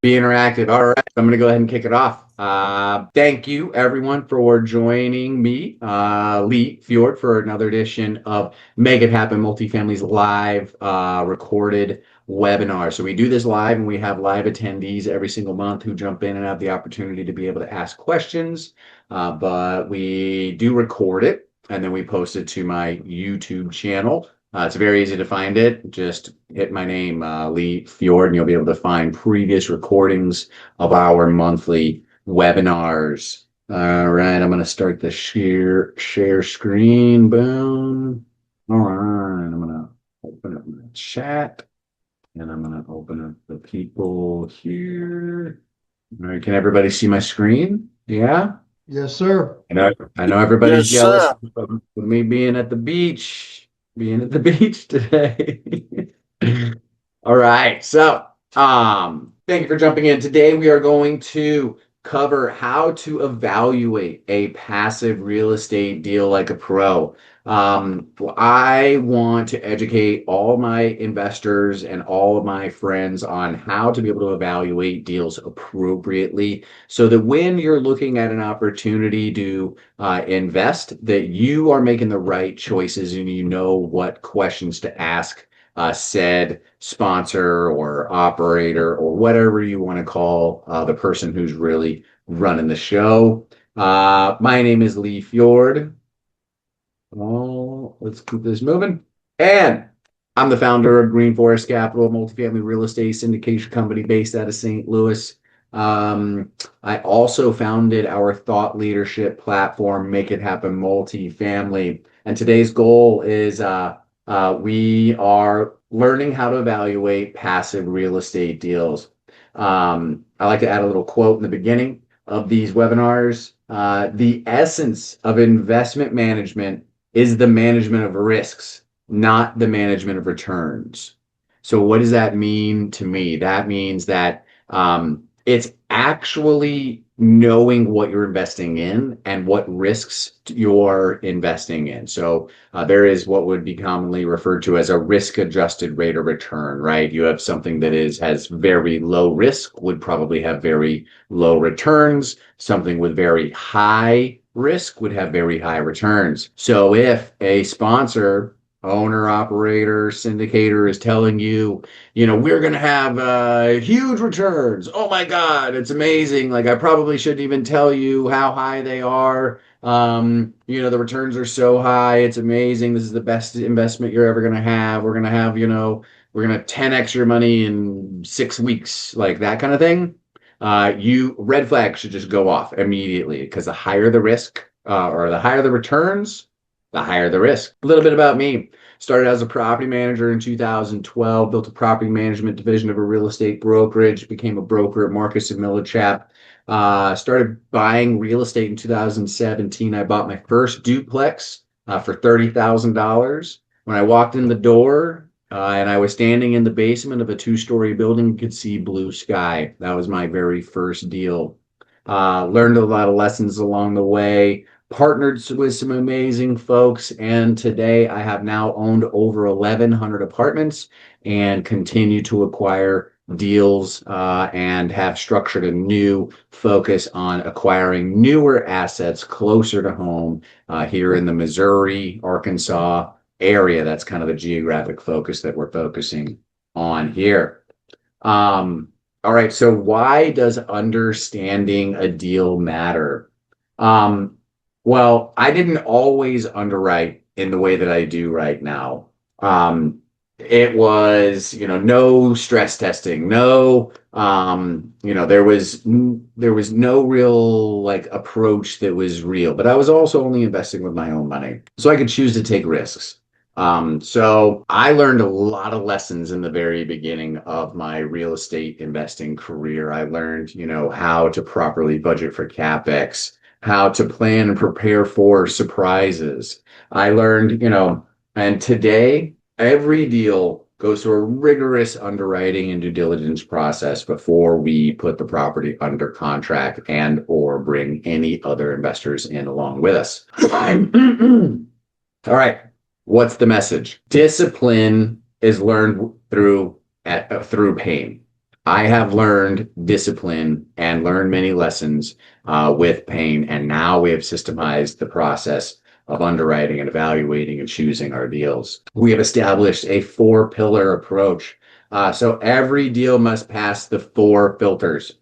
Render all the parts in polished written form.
be interactive. All right, I'm going to go ahead and kick it off. Thank you, everyone, for joining me, Lee Fjord, for another edition of Make It Happen Multifamily's live recorded webinar. So we do this live, and we have live attendees every single month who jump in and have the opportunity to be able to ask questions. But we do record it, and then we post it to my YouTube channel. It's very easy to find it. Just hit my name, Lee Fjord, and you'll be able to find previous recordings of our monthly webinars. All right, I'm going to start the share screen. Boom. All right, I'm going to open up my chat, and I'm going to open up the people here. All right, can everybody see my screen? Yeah? Yes, sir. I know everybody's Yes, jealous sir. of me being at the beach today. All right. So, thank you for jumping in. Today we are going to cover how to evaluate a passive real estate deal like a pro. I want to educate all my investors and all of my friends on how to be able to evaluate deals appropriately so that when you're looking at an opportunity to invest, that you are making the right choices and you know what questions to ask said sponsor or operator or whatever you want to call the person who's really running the show. My name is Lee Fjord. Oh, let's keep this moving. And I'm the founder of Green Forest Capital, a multifamily real estate syndication company based out of St. Louis. I also founded our thought leadership platform, Make It Happen Multifamily. And today's goal is we are learning how to evaluate passive real estate deals. I like to add a little quote in the beginning of these webinars. The essence of investment management is the management of risks, not the management of returns. So what does that mean to me? That means that it's actually knowing what you're investing in and what risks you're investing in. So there is what would be commonly referred to as a risk-adjusted rate of return, right? You have something that has very low risk, would probably have very low returns. Something with very high risk would have very high returns. So if a sponsor, owner, operator, syndicator is telling you, we're going to have huge returns. Oh my God, it's amazing. Like I probably shouldn't even tell you how high they are. The returns are so high. It's amazing. This is the best investment you're ever going to have. We're going to have, we're going to 10x your money in 6 weeks, like that kind of thing. Red flag should just go off immediately because the higher the risk or the higher the returns, the higher the risk. A little bit about me. Started as a property manager in 2012, built a property management division of a real estate brokerage, became a broker at Marcus and Millichap. Started buying real estate in 2017. I bought my first duplex for $30,000. When I walked in the door and I was standing in the basement of a two-story building, you could see blue sky. That was my very first deal. Learned a lot of lessons along the way. Partnered with some amazing folks, and today I have now owned over 1,100 apartments and continue to acquire deals and have structured a new focus on acquiring newer assets closer to home here in the Missouri, Arkansas area. That's kind of the geographic focus that we're focusing on here. All right, so why does understanding a deal matter? Well, I didn't always underwrite in the way that I do right now. It was, no stress testing, no, there was no real like approach that was real, but I was also only investing with my own money, so I could choose to take risks. So I learned a lot of lessons in the very beginning of my real estate investing career. I learned, how to properly budget for CapEx, how to plan and prepare for surprises. I learned, and today every deal goes through a rigorous underwriting and due diligence process before we put the property under contract and or bring any other investors in along with us. All right. What's the message? Discipline is learned through pain. I have learned discipline and learned many lessons with pain, and now we have systemized the process of underwriting and evaluating and choosing our deals. We have established a four-pillar approach. So every deal must pass the four filters.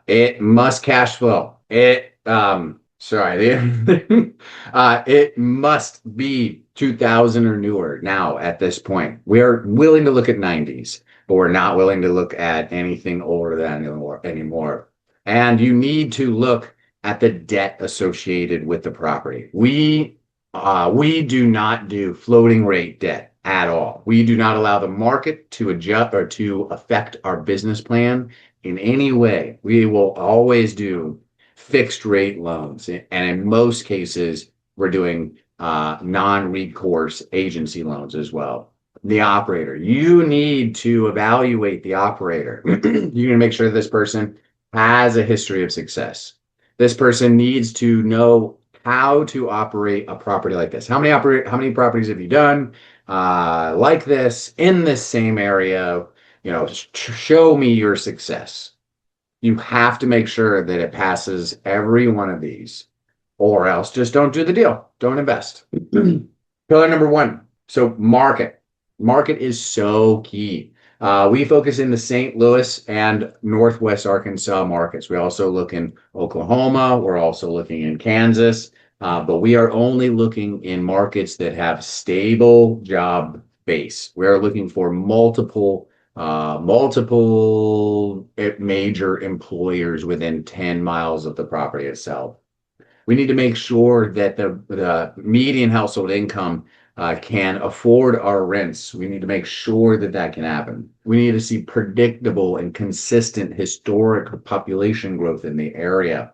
It must cash flow. It must be 2000 or newer now at this point. We are willing to look at 90s, but we're not willing to look at anything older than anymore. And you need to look at the debt associated with the property. We do not do floating rate debt at all. We do not allow the market to adjust or to affect our business plan in any way. We will always do fixed rate loans. And in most cases, we're doing non-recourse agency loans as well. The operator, you need to evaluate the operator. You need to make sure this person has a history of success. This person needs to know how to operate a property like this. How many properties have you done like this in this same area? Show me your success. You have to make sure that it passes every one of these, or else just don't do the deal. Don't invest. Pillar number one. So market. Market is so key. We focus in the St. Louis and Northwest Arkansas markets. We also look in Oklahoma. We're also looking in Kansas, but we are only looking in markets that have stable job base. We're looking for multiple major employers within 10 miles of the property itself. We need to make sure that the median household income can afford our rents. We need to make sure that that can happen. We need to see predictable and consistent historic population growth in the area.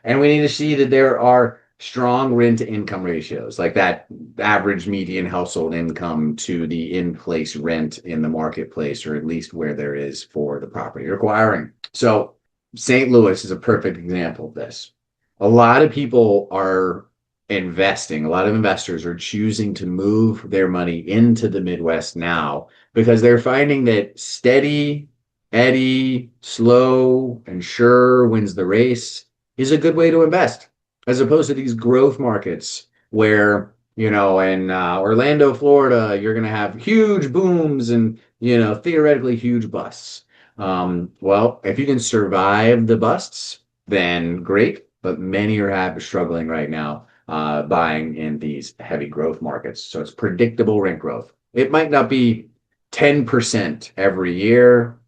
And we need to see that there are strong rent to income ratios, like that average median household income to the in-place rent in the marketplace, or at least where there is for the property you're acquiring. So St. Louis is a perfect example of this. A lot of people are investing, a lot of investors are choosing to move their money into the Midwest now because they're finding that steady, Eddie, slow, and sure wins the race is a good way to invest, as opposed to these growth markets where, in Orlando, Florida, you're going to have huge booms and, theoretically huge busts. Well, if you can survive the busts, then great. But many are struggling right now buying in these heavy growth markets. So it's predictable rent growth. It might not be 10% every year,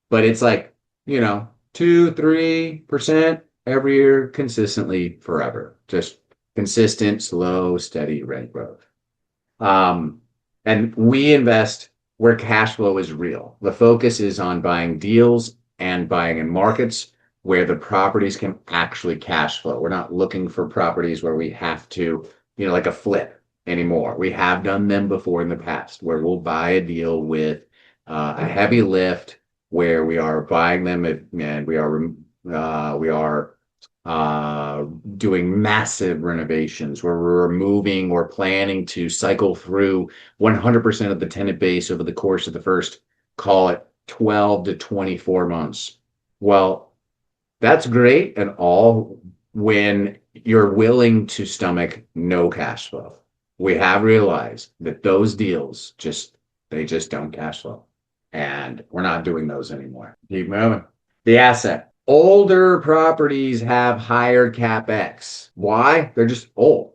but it's like, 2, 3% every year consistently forever. Just consistent, slow, steady rent growth. And we invest where cash flow is real. The focus is on buying deals and buying in markets where the properties can actually cash flow. We're not looking for properties where we have to, like a flip anymore. We have done them before in the past where we'll buy a deal with a heavy lift where we are buying them and we are doing massive renovations where we're planning to cycle through 100% of the tenant base over the course of the first, call it 12 to 24 months. Well, that's great and all when you're willing to stomach no cash flow. We have realized that those deals they just don't cash flow. And we're not doing those anymore. Keep moving. The asset. Older properties have higher CapEx. Why? They're just old.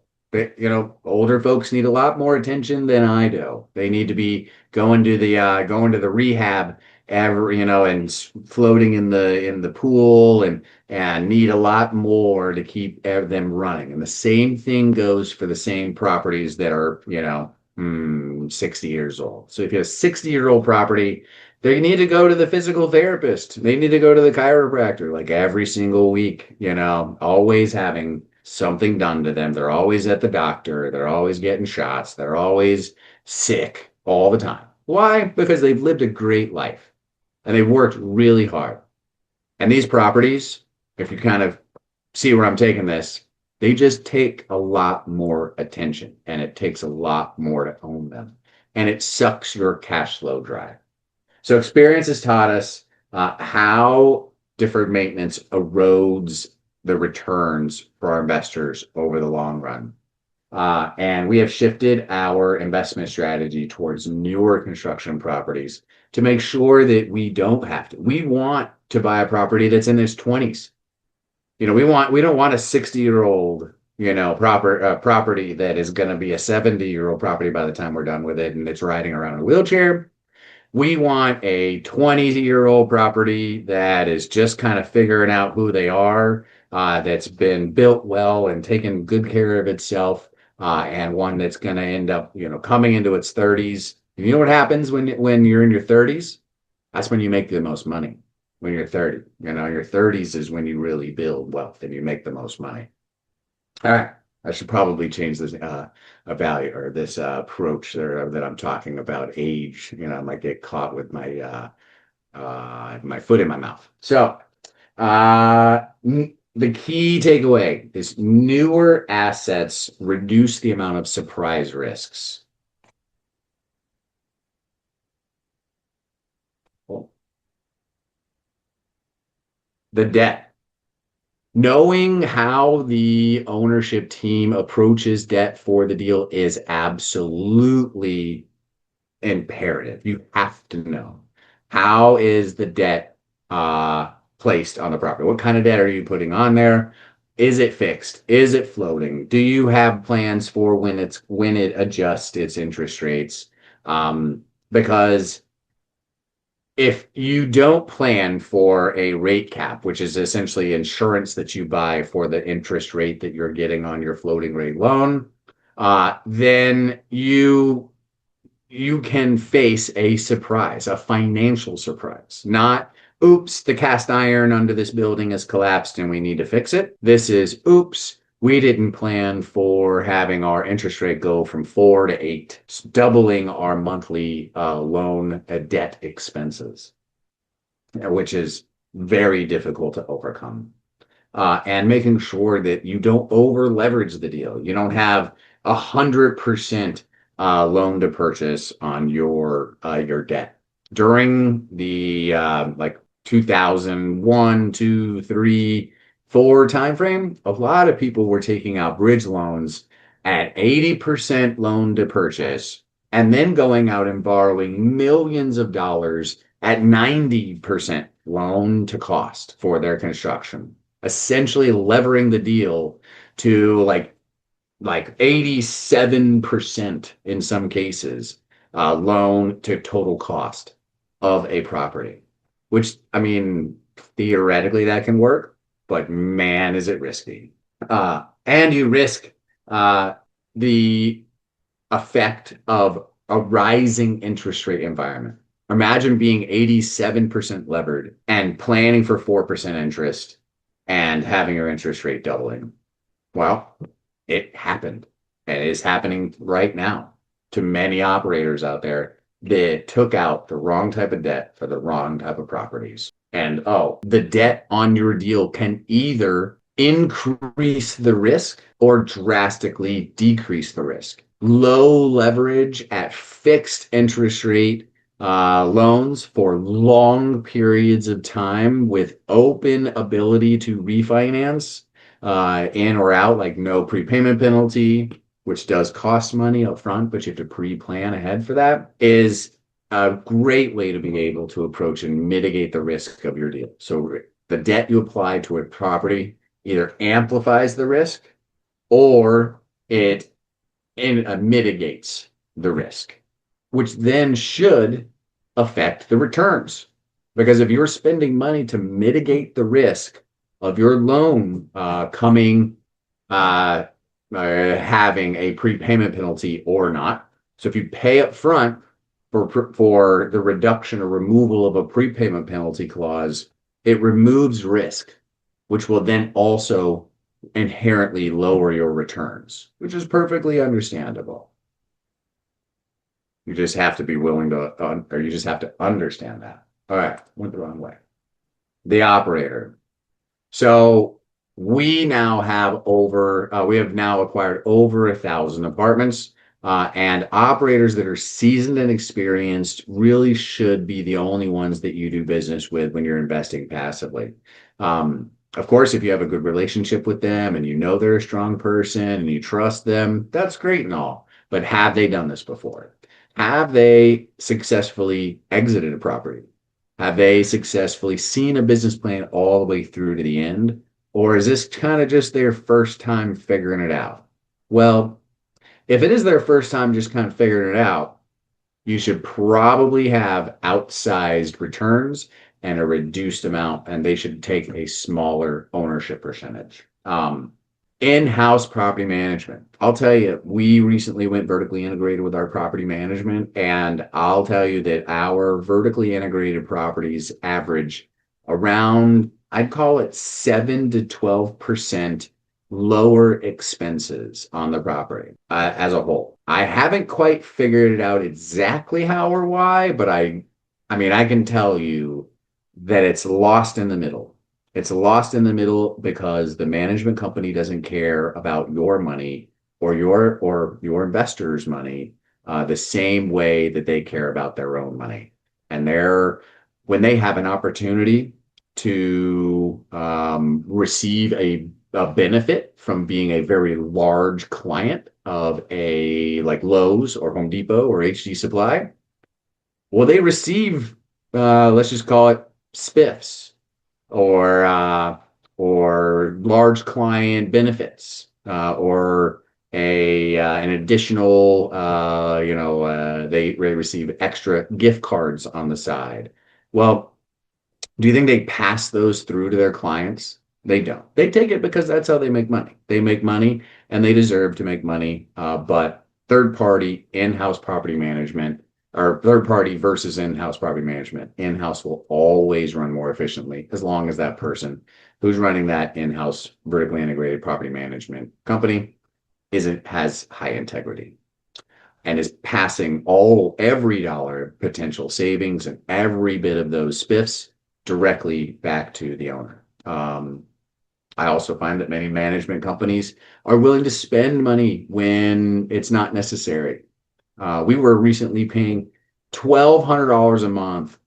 Older folks need a lot more attention than I do. They need to be going to the rehab and floating in the pool and need a lot more to keep them running. And the same thing goes for the same properties that are 60 years old. So if you have a 60-year-old property, they need to go to the physical therapist. They need to go to the chiropractor like every single week, always having something done to them. They're always at the doctor. They're always getting shots. They're always sick all the time. Why? Because they've lived a great life and they've worked really hard. And these properties, if you kind of see where I'm taking this, they just take a lot more attention and it takes a lot more to own them. And it sucks your cash flow dry. So experience has taught us how deferred maintenance erodes the returns for our investors over the long run. And we have shifted our investment strategy towards newer construction properties to make sure that we don't have to. We want to buy a property that's in its 20s. We don't want a 60-year-old, property that is going to be a 70-year-old property by the time we're done with it and it's riding around in a wheelchair. We want a 20-year-old property that is just kind of figuring out who they are, that's been built well and taken good care of itself, and one that's going to end up, coming into its 30s. You know what happens when you're in your 30s? That's when you make the most money. When you're 30, your 30s is when you really build wealth and you make the most money. All right. I should probably change this value or this approach there that I'm talking about age. I might get caught with my foot in my mouth. So the key takeaway is newer assets reduce the amount of surprise risks. Well, the debt. Knowing how the ownership team approaches debt for the deal is absolutely imperative. You have to know, how is the debt placed on the property? What kind of debt are you putting on there? Is it fixed? Is it floating? Do you have plans for when it adjusts its interest rates? Because if you don't plan for a rate cap, which is essentially insurance that you buy for the interest rate that you're getting on your floating rate loan, then you can face a surprise, a financial surprise. Not, oops, the cast iron under this building has collapsed and we need to fix it. This is, oops, we didn't plan for having our interest rate go from 4 to 8, doubling our monthly loan debt expenses, which is very difficult to overcome. And making sure that you don't over leverage the deal. You don't have 100% loan to purchase on your debt. During the like 2001, 2, 3, 4 timeframe, a lot of people were taking out bridge loans at 80% loan to purchase and then going out and borrowing millions of dollars at 90% loan to cost for their construction, essentially levering the deal to like 87% in some cases, loan to total cost of a property, which, I mean, theoretically that can work, but man, is it risky. And you risk the effect of a rising interest rate environment. Imagine being 87% levered and planning for 4% interest and having your interest rate doubling. Well, it happened and it is happening right now to many operators out there that took out the wrong type of debt for the wrong type of properties. And the debt on your deal can either increase the risk or drastically decrease the risk. Low leverage at fixed interest rate loans for long periods of time with open ability to refinance in or out, like no prepayment penalty, which does cost money up front, but you have to pre-plan ahead for that, is a great way to be able to approach and mitigate the risk of your deal. So the debt you apply to a property either amplifies the risk or it mitigates the risk, which then should affect the returns. Because if you're spending money to mitigate the risk of your loan having a prepayment penalty or not. So if you pay up front for the reduction or removal of a prepayment penalty clause, it removes risk, which will then also inherently lower your returns, which is perfectly understandable. You just have to be willing to, or you just have to understand that. All right, went the wrong way. The operator. So we have now acquired over 1,000 apartments. And operators that are seasoned and experienced really should be the only ones that you do business with when you're investing passively. Of course, if you have a good relationship with them and you know they're a strong person and you trust them, that's great and all. But have they done this before? Have they successfully exited a property? Have they successfully seen a business plan all the way through to the end? Or is this kind of just their first time figuring it out? Well, if it is their first time just kind of figuring it out, you should probably have outsized returns and a reduced amount, and they should take a smaller ownership percentage. In-house property management. I'll tell you, we recently went vertically integrated with our property management, and I'll tell you that our vertically integrated properties average around, I'd call it 7 to 12% lower expenses on the property as a whole. I haven't quite figured it out exactly how or why, but I mean, I can tell you that it's lost in the middle. It's lost in the middle because the management company doesn't care about your money or your investors' money the same way that they care about their own money. And when they have an opportunity to receive a benefit from being a very large client of a like Lowe's or Home Depot or HD Supply, well, they receive let's just call it spiffs or large client benefits or a an additional they receive extra gift cards on the side. Well, do you think they pass those through to their clients? They don't. They take it because that's how they make money. They make money and they deserve to make money. But third party in-house property management or third party versus in-house property management, in-house will always run more efficiently as long as that person who's running that in-house vertically integrated property management company has high integrity and is passing every dollar potential savings and every bit of those spiffs directly back to the owner. I also find that many management companies are willing to spend money when it's not necessary. We were recently paying $1,200 a month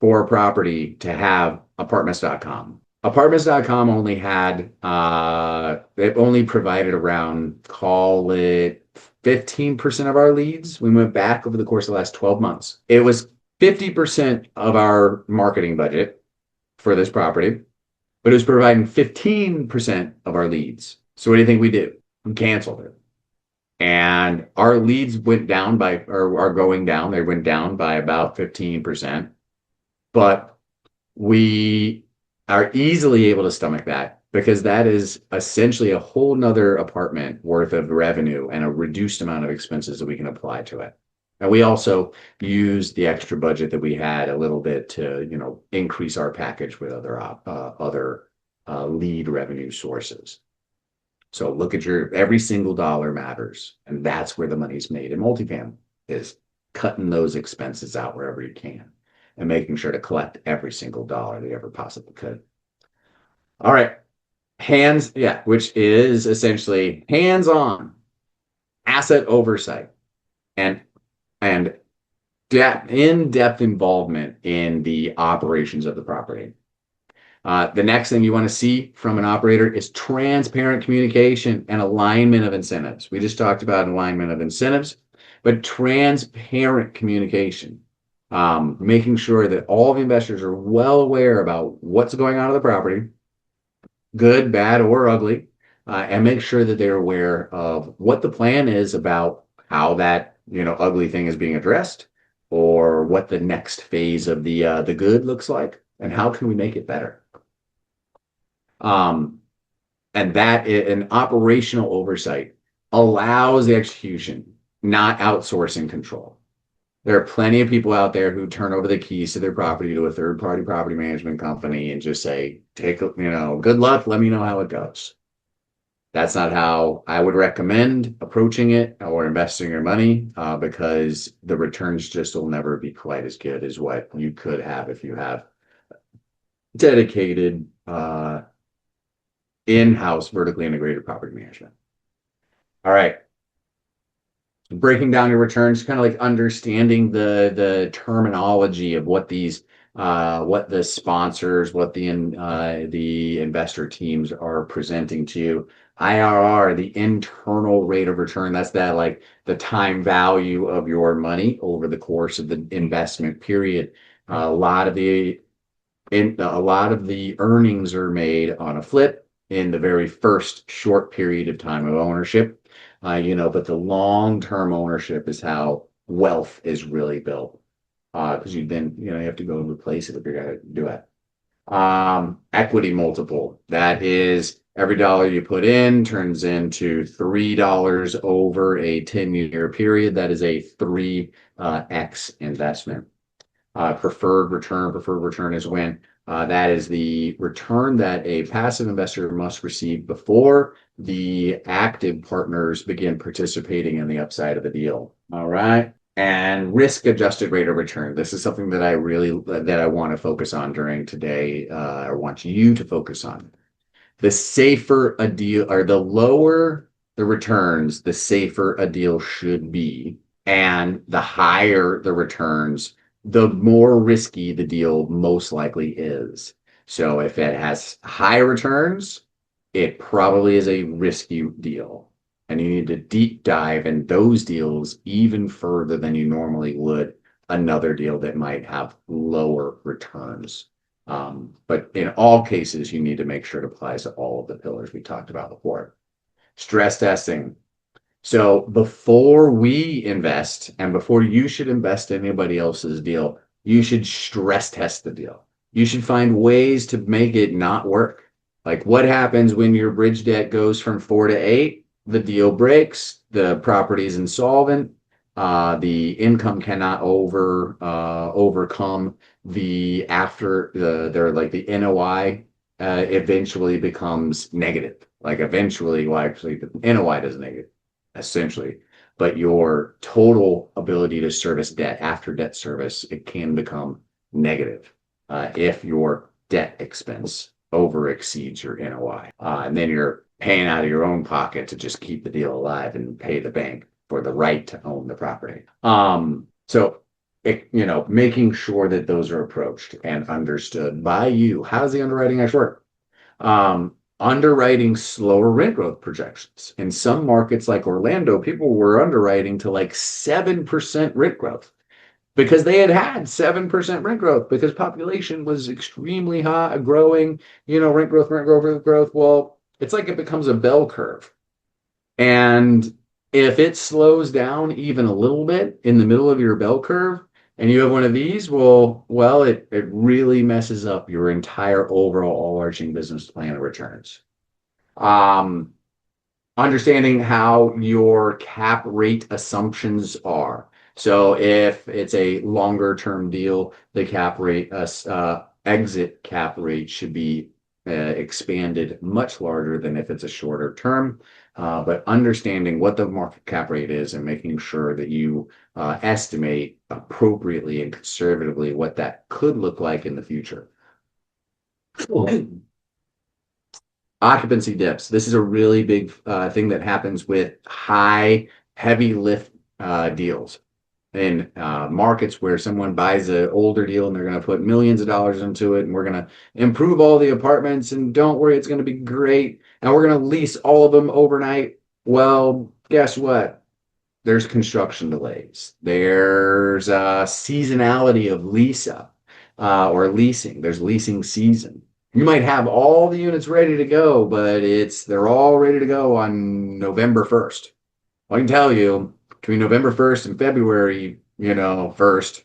for a property to have apartments.com. Apartments.com only had, it only provided around, call it 15% of our leads. We went back over the course of the last 12 months. It was 50% of our marketing budget for this property, but it was providing 15% of our leads. So what do you think we did? We canceled it. And our leads went down or are going down. They went down by about 15%. But we are easily able to stomach that because that is essentially a whole nother apartment worth of revenue and a reduced amount of expenses that we can apply to it. And we also used the extra budget that we had a little bit to, increase our package with other lead revenue sources. So look at every single dollar matters, and that's where the money's made in multifamily is cutting those expenses out wherever you can and making sure to collect every single dollar that you ever possibly could. All right. Which is essentially hands-on asset oversight and and in-depth involvement in the operations of the property. The next thing you want to see from an operator is transparent communication and alignment of incentives. We just talked about alignment of incentives, but transparent communication, making sure that all the investors are well aware about what's going on in the property, good, bad, or ugly, and make sure that they're aware of what the plan is about how that ugly thing is being addressed, or what the next phase of the good looks like, and how can we make it better. And that an operational oversight allows the execution, not outsourcing control. There are plenty of people out there who turn over the keys to their property to a third-party property management company and just say, good luck, let me know how it goes. That's not how I would recommend approaching it or investing your money because the returns just will never be quite as good as what you could have if you have dedicated in-house vertically integrated property management. All right. breaking down your returns, kind of like understanding the terminology of what the sponsors, what the investor teams are presenting to you. IRR, the internal rate of return, that's that like the time value of your money over the course of the investment period. A lot of the earnings are made on a flip in the very first short period of time of ownership. But the long-term ownership is how wealth is really built. Because you have to go and replace it if you're gonna do it. Equity multiple. That is every dollar you put in turns into $3 over a 10-year period. That is a 3x investment. Preferred return is when that is the return that a passive investor must receive before the active partners begin participating in the upside of the deal. All right. And risk adjusted rate of return. This is something that I want to focus on during today, or want you to focus on. The safer a deal, or the lower the returns, the safer a deal should be. And the higher the returns, the more risky the deal most likely is. So if it has high returns, it probably is a risky deal. And you need to deep dive in those deals even further than you normally would another deal that might have lower returns. But in all cases, you need to make sure it applies to all of the pillars we talked about before. Stress testing. So before we invest and before you should invest in anybody else's deal, you should stress test the deal. You should find ways to make it not work. Like what happens when your bridge debt goes from 4 to 8? The deal breaks, the property is insolvent, the income cannot overcome the NOI eventually becomes negative. Like eventually, well, actually, the NOI does negative essentially, but your total ability to service debt after debt service, it can become negative if your debt expense over exceeds your NOI. And then you're paying out of your own pocket to just keep the deal alive and pay the bank for the right to own the property. Making sure that those are approached and understood by you. How does the underwriting actually work? Underwriting slower rent growth projections. In some markets like Orlando, people were underwriting to like 7% rent growth because they had 7% rent growth because population was extremely high, growing, rent growth, rent growth, rent growth. Well, it's like it becomes a bell curve. And if it slows down even a little bit in the middle of your bell curve, and you have one of these, it really messes up your entire overall arching business plan of returns. Understanding how your cap rate assumptions are. So if it's a longer term deal, the exit cap rate should be expanded much larger than if it's a shorter term. But understanding what the market cap rate is and making sure that you estimate appropriately and conservatively what that could look like in the future. Occupancy dips. This is a really big thing that happens with heavy lift deals in markets where someone buys an older deal and they're going to put millions of dollars into it, and we're going to improve all the apartments, and don't worry, it's going to be great, and we're going to lease all of them overnight. Well, guess what? There's construction delays. There's seasonality of lease up or leasing. There's leasing season. You might have all the units ready to go, but they're all ready to go on November 1st. I can tell you, between November 1st and February, 1st,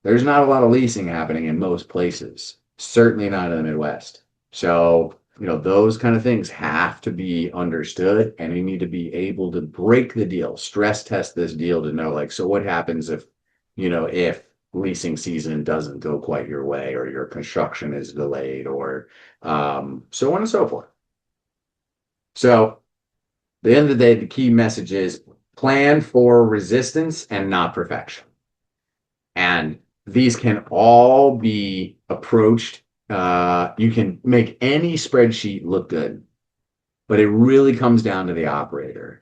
there's not a lot of leasing happening in most places, certainly not in the Midwest. So, those kind of things have to be understood, and you need to be able to break the deal, stress test this deal to know, so what happens if leasing season doesn't go quite your way, or your construction is delayed, or so on and so forth. So, at the end of the day, the key message is plan for resistance and not perfection. And these can all be approached. You can make any spreadsheet look good, but it really comes down to the operator.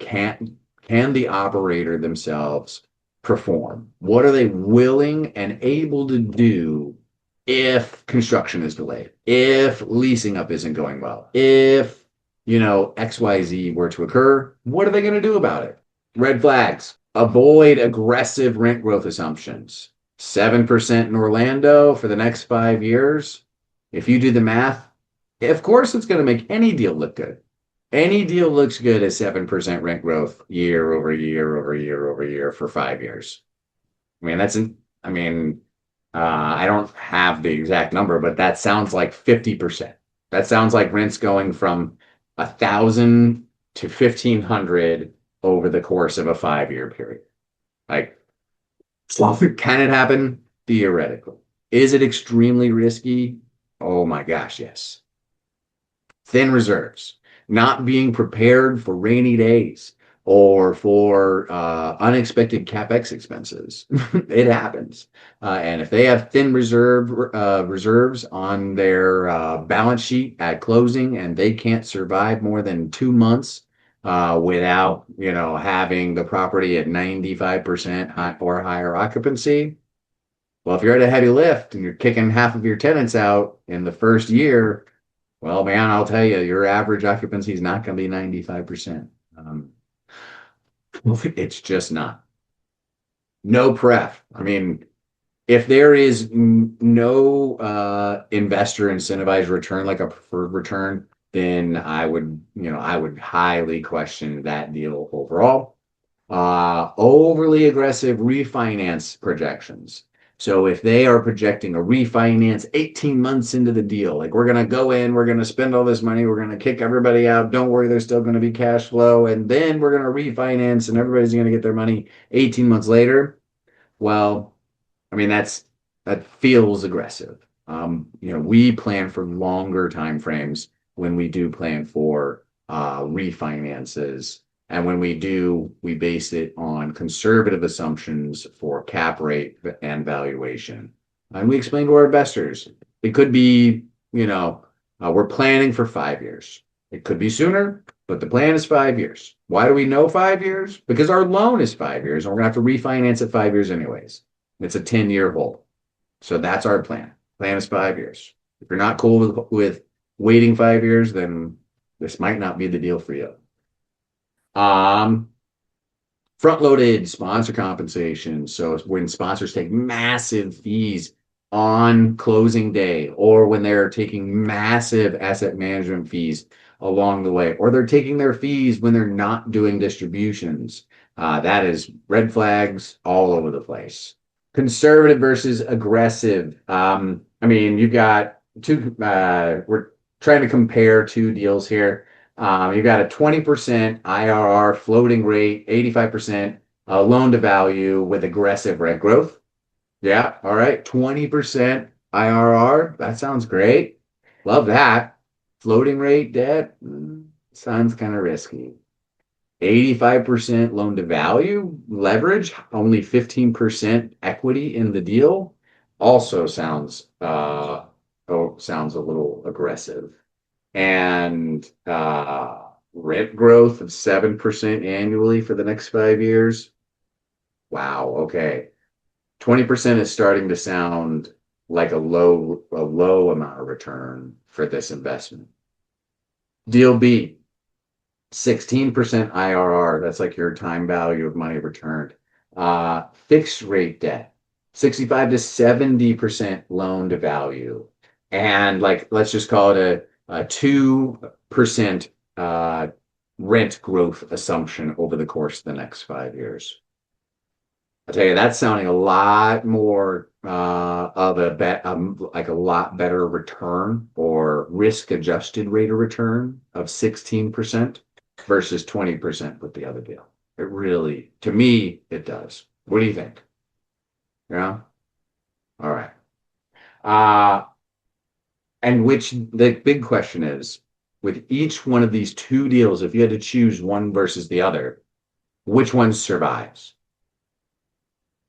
Can the operator themselves perform? What are they willing and able to do if construction is delayed, if leasing up isn't going well, if, XYZ were to occur? What are they going to do about it? Red flags. Avoid aggressive rent growth assumptions. 7% in Orlando for the next 5 years. If you do the math, of course it's going to make any deal look good. Any deal looks good at 7% rent growth year over year over year over year for 5 years. I mean, I mean, I don't have the exact number, but that sounds like 50%. That sounds like rents going from 1,000 to 1,500 over the course of a 5 year period. Like, can it happen? Theoretically. Is it extremely risky? Oh my gosh, yes. Thin reserves, not being prepared for rainy days or for unexpected capex expenses. It happens. And if they have thin reserves on their balance sheet at closing and they can't survive more than 2 months without, having the property at 95% or higher occupancy, well, if you're at a heavy lift and you're kicking half of your tenants out in the first year, well, man, I'll tell you, your average occupancy is not going to be 95%. It's just not. No pref. I mean, if there is no investor incentivized return, like a preferred return, then I would highly question that deal overall. Overly aggressive refinance projections. So if they are projecting a refinance 18 months into the deal, like we're going to go in, we're going to spend all this money, we're going to kick everybody out. Don't worry, there's still going to be cash flow. And then we're going to refinance and everybody's going to get their money 18 months later. Well, I mean, that feels aggressive. We plan for longer time frames when we do plan for refinances. And when we do, we base it on conservative assumptions for cap rate and valuation. And we explain to our investors, it could be, we're planning for 5 years. It could be sooner, but the plan is 5 years. Why do we know 5 years? Because our loan is 5 years and we're going to have to refinance it 5 years anyways. It's a 10-year hold. So that's our plan. Plan is 5 years. If you're not cool with waiting 5 years, then this might not be the deal for you. Front-loaded sponsor compensation. So when sponsors take massive fees on closing day, or when they're taking massive asset management fees along the way, or they're taking their fees when they're not doing distributions, that is red flags all over the place. Conservative versus aggressive. I mean, you've got two, we're trying to compare two deals here. You've got a 20% IRR floating rate, 85% loan to value with aggressive rent growth. Yeah, all right. 20% IRR. That sounds great. Love that. Floating rate debt sounds kind of risky. 85% loan to value leverage, only 15% equity in the deal. Also sounds sounds a little aggressive. And rent growth of 7% annually for the next 5 years. Wow, okay. 20% is starting to sound like a low amount of return for this investment. Deal B, 16% IRR. That's like your time value of money returned. Fixed rate debt, 65 to 70% loan to value. And like, let's just call it a 2% rent growth assumption over the course of the next 5 years. I'll tell you, that's sounding a lot more of a bet, like a lot better return or risk-adjusted rate of return of 16% versus 20% with the other deal. It really, to me, it does. What do you think? Yeah. All right. And the big question is, with each one of these two deals, if you had to choose one versus the other, which one survives?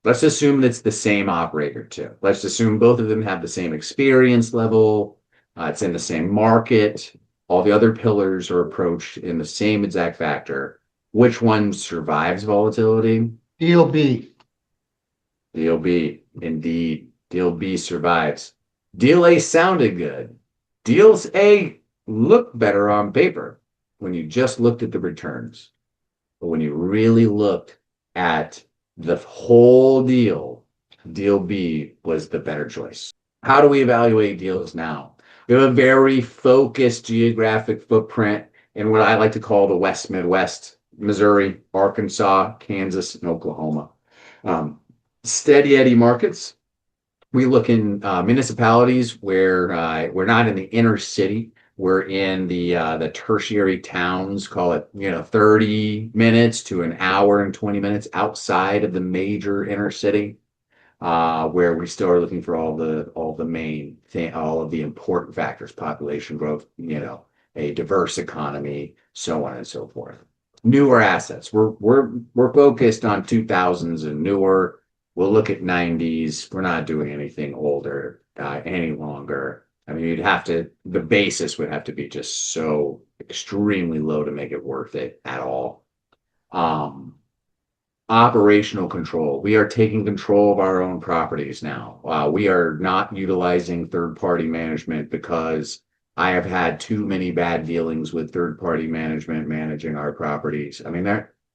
Let's assume it's the same operator too. Let's assume both of them have the same experience level. It's in the same market. All the other pillars are approached in the same exact factor. Which one survives volatility? Deal B. Deal B, indeed. Deal B survives. Deal A sounded good. Deals A looked better on paper when you just looked at the returns. But when you really looked at the whole deal, deal B was the better choice. How do we evaluate deals now? We have a very focused geographic footprint in what I like to call the West Midwest, Missouri, Arkansas, Kansas, and Oklahoma. Um, Steady Eddie markets. We look in municipalities where we're not in the inner city. We're in the tertiary towns, call it 30 minutes to an hour and 20 minutes outside of the major inner city, where we still are looking for all the main thing, all of the important factors, population growth, a diverse economy, so on and so forth. Newer assets. We're focused on 2000s and newer. We'll look at 90s. We're not doing anything older any longer. I mean, the basis would have to be just so extremely low to make it worth it at all. Um, Operational control. We are taking control of our own properties now. We are not utilizing third-party management because I have had too many bad dealings with third-party management managing our properties. I mean,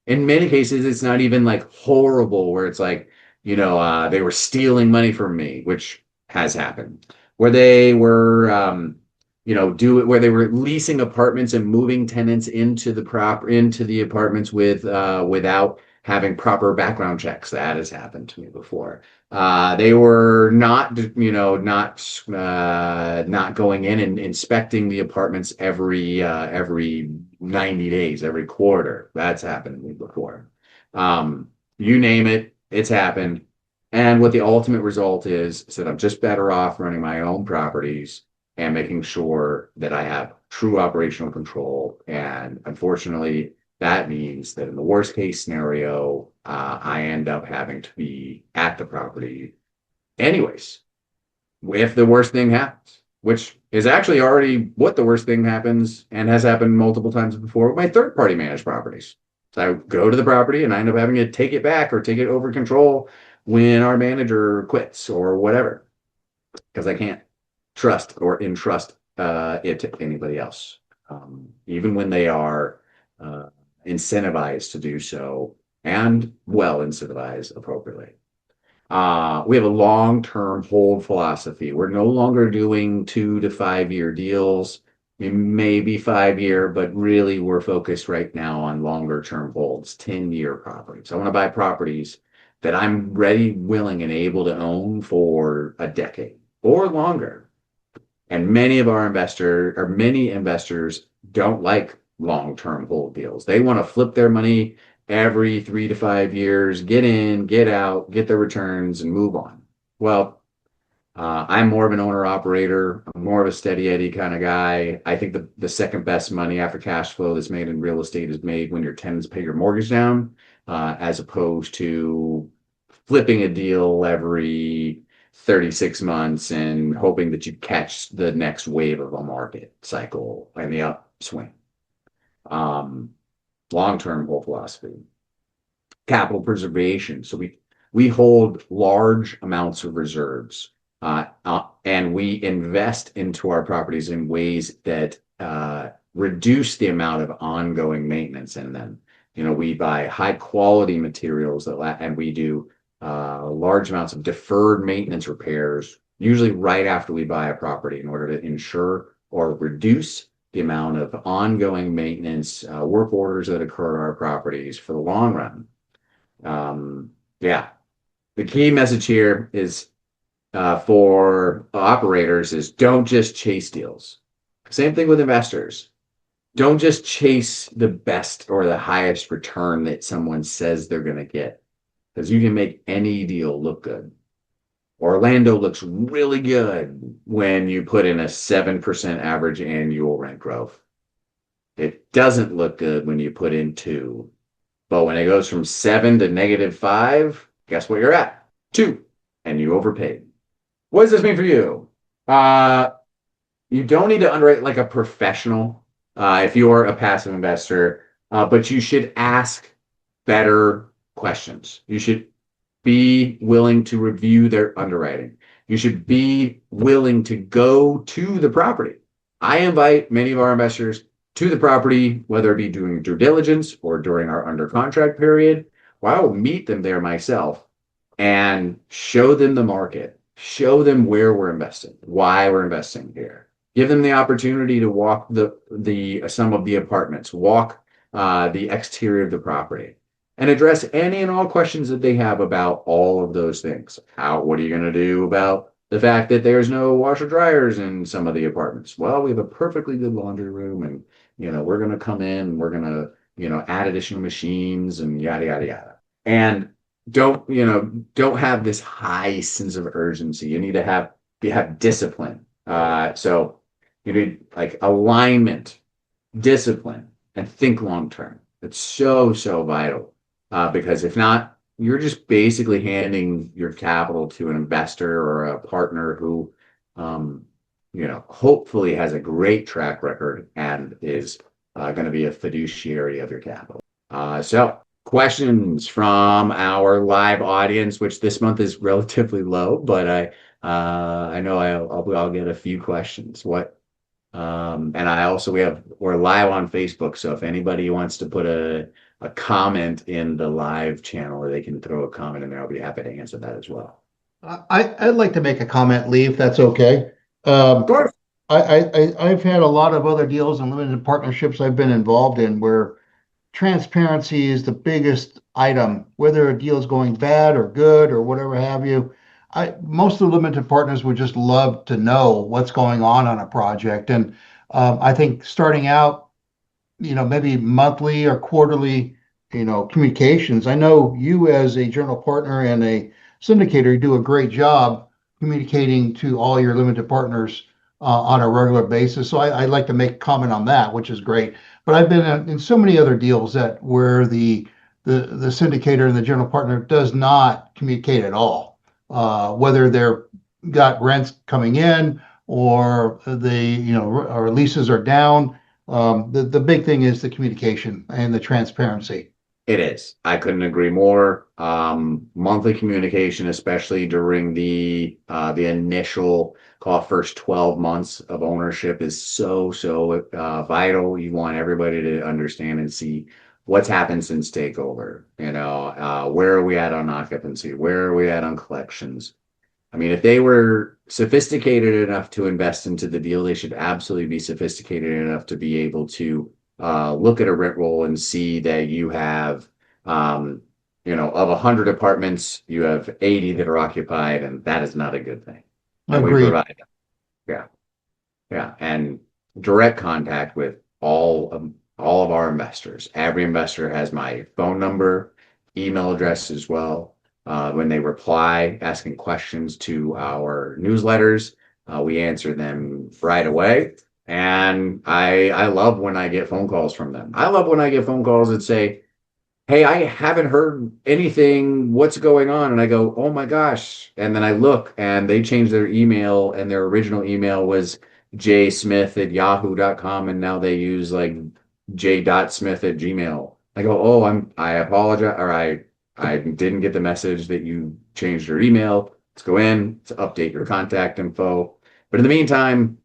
in many cases, it's not even like horrible where it's like, they were stealing money from me, which has happened. Where they were, where they were leasing apartments and moving tenants into the apartments without having proper background checks. That has happened to me before. They were not going in and inspecting the apartments every 90 days, every quarter. That's happened to me before. You name it, it's happened. And what the ultimate result is that I'm just better off running my own properties and making sure that I have true operational control. And unfortunately, that means that in the worst case scenario, I end up having to be at the property anyways, if the worst thing happens, which is actually already what the worst thing happens and has happened multiple times before with my third party managed properties. So I go to the property and I end up having to take it back or take it over control when our manager quits or whatever, because I can't trust or entrust it to anybody else, even when they are incentivized to do so and well incentivized appropriately. We have a long-term hold philosophy. We're no longer doing 2 to 5 year deals. I mean, maybe 5 year, but really we're focused right now on longer term holds, 10-year properties. I want to buy properties that I'm ready, willing, and able to own for a decade or longer. And many investors don't like long-term hold deals. They want to flip their money every 3 to 5 years, get in, get out, get their returns, and move on. Well, I'm more of an owner operator. I'm more of a steady Eddie kind of guy. I think the second best money after cash flow that's made in real estate is made when your tenants pay your mortgage down, as opposed to flipping a deal every 36 months and hoping that you catch the next wave of a market cycle and the upswing. Um, Long-term hold philosophy. Capital preservation. So we hold large amounts of reserves, and we invest into our properties in ways that reduce the amount of ongoing maintenance in them. We buy high quality materials and we do large amounts of deferred maintenance repairs, usually right after we buy a property in order to ensure or reduce the amount of ongoing maintenance, work orders that occur at our properties for the long run. Yeah, the key message here is for operators is don't just chase deals. Same thing with investors. Don't just chase the best or the highest return that someone says they're going to get, because you can make any deal look good. Orlando looks really good when you put in a 7% average annual rent growth. It doesn't look good when you put in 2. But when it goes from 7 to -5, guess what you're at? 2. And you overpaid. What does this mean for you? You don't need to underwrite like a professional. If you're a passive investor, but you should ask better questions. You should be willing to review their underwriting. You should be willing to go to the property. I invite many of our investors to the property, whether it be doing due diligence or during our under contract period. Well, I will meet them there myself and show them the market, show them where we're investing, why we're investing here. Give them the opportunity to walk the some of the apartments, walk the exterior of the property, and address any and all questions that they have about all of those things. What are you going to do about the fact that there's no washer dryers in some of the apartments? Well, we have a perfectly good laundry room, and we're going to come in and we're going to add additional machines and yada yada yada. And don't have this high sense of urgency. You need to have discipline. So you need like alignment, discipline, and think long term. It's so vital, because if not, you're just basically handing your capital to an investor or a partner who, hopefully has a great track record and is going to be a fiduciary of your capital. So questions from our live audience, which this month is relatively low, but I know I'll get a few questions. And we're live on Facebook, so if anybody wants to put a comment in the live channel, or they can throw a comment in there, I'll be happy to answer that as well. I'd like to make a comment, Lee, if that's okay. Of course. I've had a lot of other deals and limited partnerships I've been involved in where transparency is the biggest item, whether a deal is going bad or good or whatever have you. Most of the limited partners would just love to know what's going on a project. And I think starting out, maybe monthly or quarterly, communications. I know you as a general partner and a syndicator do a great job communicating to all your limited partners on a regular basis. So I'd like to make comment on that, which is great. But I've been in so many other deals that where the syndicator and the general partner does not communicate at all, whether they're got rents coming in or or leases are down. The big thing is the communication and the transparency. It is. I couldn't agree more. Monthly communication, especially during the initial first 12 months of ownership, is so vital. You want everybody to understand and see what's happened since takeover. Where are we at on occupancy? Where are we at on collections? I mean, if they were sophisticated enough to invest into the deal, they should absolutely be sophisticated enough to be able to look at a rent roll and see that you have, of 100 apartments, you have 80 that are occupied, and that is not a good thing. And we Agreed. provide that. Yeah, yeah, and direct contact with all of our investors. Every investor has my phone number, email address as well. When they reply asking questions to our newsletters, we answer them right away. And I love when I get phone calls from them. I love when I get phone calls that say, "Hey, I haven't heard anything. What's going on?" And I go, "Oh my gosh." And then I look and they changed their email, and their original email was jsmith@yahoo.com, and now they use like j.smith@gmail. I go, "Oh, I apologize, or I didn't get the message that you changed your email. Let's go in to update your contact info." But in the meantime,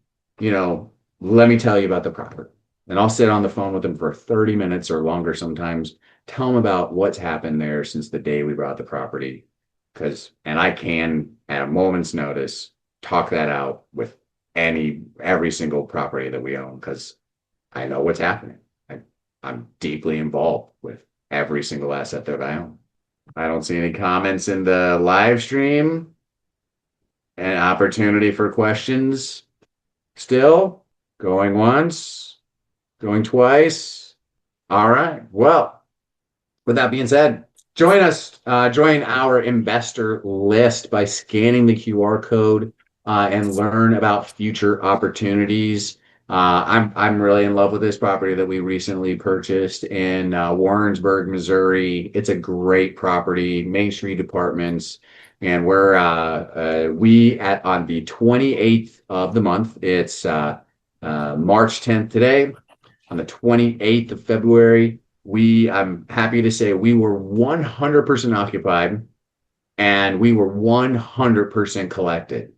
let me tell you about the property. And I'll sit on the phone with them for 30 minutes or longer sometimes, tell them about what's happened there since the day we bought the property. And I can, at a moment's notice, talk that out with every single property that we own, because I know what's happening. I'm deeply involved with every single asset that I own. I don't see any comments in the live stream. An opportunity for questions still. Going once, going twice. All right. Well, with that being said, join our investor list by scanning the QR code and learn about future opportunities. I'm really in love with this property that we recently purchased in Warrensburg, Missouri. It's a great property, Main Street Apartments, and on the 28th of the month. It's March 10th today. On the 28th of February, I'm happy to say we were 100% occupied and we were 100% collected.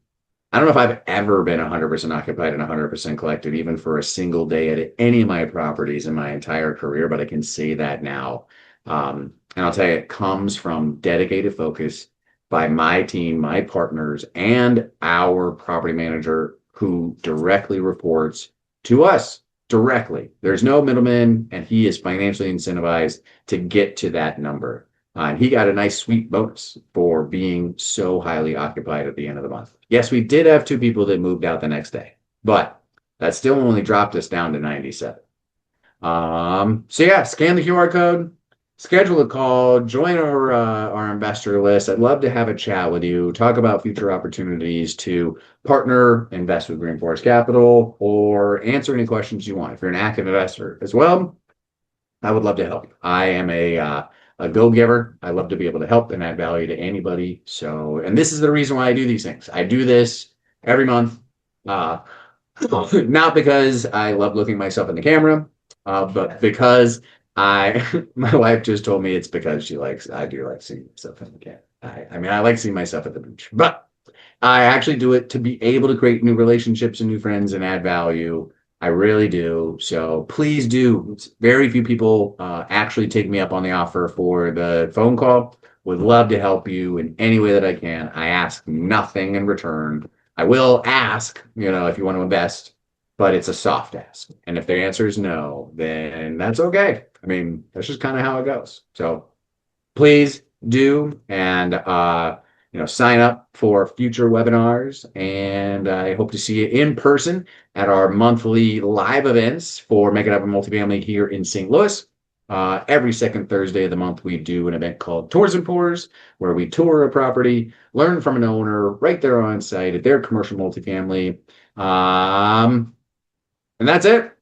I don't know if I've ever been 100% occupied and 100% collected, even for a single day at any of my properties in my entire career, but I can say that now. And I'll tell you, it comes from dedicated focus by my team, my partners, and our property manager who directly reports to us directly. There's no middleman, and he is financially incentivized to get to that number. And he got a nice sweet bonus for being so highly occupied at the end of the month. Yes, we did have two people that moved out the next day, but that still only dropped us down to 97. So yeah, scan the QR code, schedule a call, join our investor list. I'd love to have a chat with you, talk about future opportunities to partner, invest with Green Forest Capital, or answer any questions you want. If you're an active investor as well, I would love to help. I am a go-giver. I love to be able to help and add value to anybody. So, and this is the reason why I do these things. I do this every month, uh, not because I love looking myself in the camera, but because my wife just told me it's because I do like seeing myself in the camera. I mean, I like seeing myself at the beach, but I actually do it to be able to create new relationships and new friends and add value. I really do. So please do. Very few people actually take me up on the offer for the phone call. Would love to help you in any way that I can. I ask nothing in return. I will ask, if you want to invest, but it's a soft ask. And if the answer is no, then that's okay. I mean, that's just kind of how it goes. So please do. And sign up for future webinars. And I hope to see you in person at our monthly live events for Make It Happen Multifamily here in St. Louis. Every second Thursday of the month, we do an event called Tours and Pours, where we tour a property, learn from an owner right there on site at their commercial multifamily. And that's it.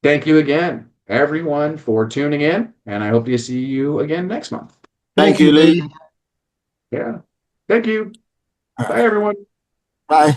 Thank you again, everyone, for tuning in. And I hope to see you again next month. Thank Thank you, you, Lee. Lee. Yeah. Thank you. All Bye, right. everyone. Bye.